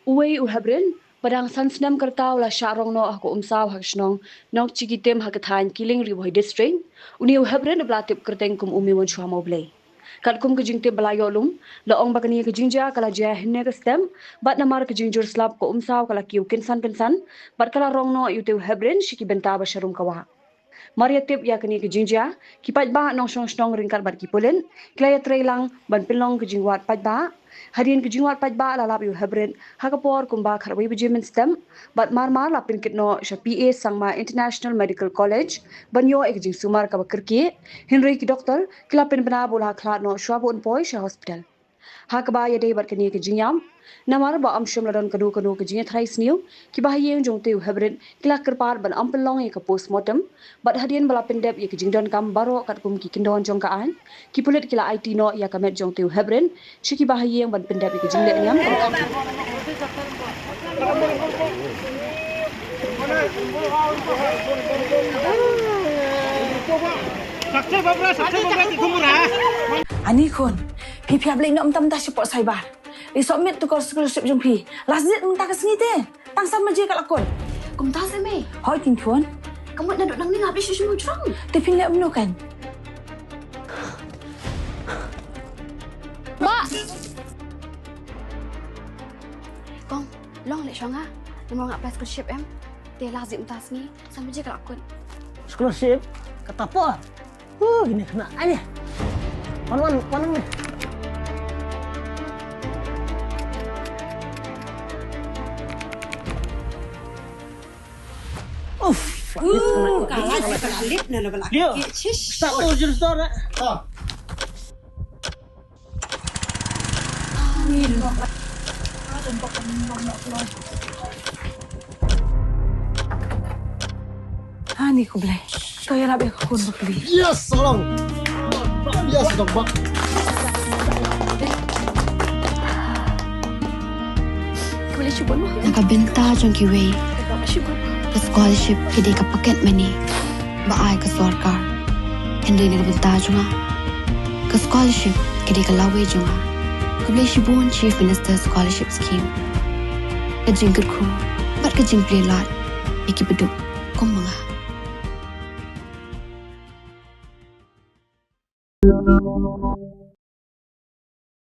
Uwe uhebrin padang sansnam kertau la Shah Rong no Haka Umsaw shnong nok cikitem hakathan kylleng riboy district uni uhebrin blatip kerteng kum umi won chwa moble kat kum kejingte belayo lum la ong bakani kejingja kala jaya hinne kestem bat namar kejingjur slap ko umsaw kala kiu kinsan bat kala rong no yute uhebrin shiki benta ba sharum kawa Maria tip ya kini ke jingja ki Paidbah Nongstoin shnong ringkat bat ki pulen klaya trailang ban pilong ke Wad Paidbah Hadien ke Wad Paidbah lalap yu Heprit Haka Umsaw Katba bejimin stem bat marmar lapin kitno sha PA sangma International Medical College banyo ek jing sumar ka kerki Henry ki doktor kilapin bena bola khlat no shwabu unpoi sha hospital Hakba ya dei bat kini ke jingyam namar ba amshum ladon kadu ke jingïathuh sniu ki bahayeng jongte Heprit kilak kerpar ban ampelong ye ka postmortem bat Hadien bala pendep ye ke jingdon kam baro kat kum ki kindon jong kaan ki pulit kila IT no ya kamet jongte Heprit shiki bahayeng ban pendep ye ke jingle niam Ani kon, pipi ableng nak mentam-mentam support cyber. Di submit tu scholarship jumpi. Last date mentah ke Sngi teh. Tang sama je kat lakon. Kamu tahu saya, Mei? Hoi kin kon. Kamu nak duduk nang ni habis semua curang. Tapi nak menu kan. Mak. Kong, long lek syang ah. Dia mau apply scholarship em. Dia lazim mentah Sngi sama je kat lakon. Scholarship? Kata apa? Gini kena aja. Panon ni. Kalit na balak. Dia. Satu jurus dah. Ni ko blay. Kaya labi ka kun bakli. Yes, tolong. Yes, dok bak. Boleh cuba mo? Nakabenta jong kiway. Ke scholarship kede ka paket mani. Baay ke sorkar. Henry nakabenta jong ke scholarship kede ka lawe jong ke boleh shibun Chief Minister Scholarship Scheme. Ke jingkut ko. Bat ke jing prelat. Iki beduk. Kau mengah.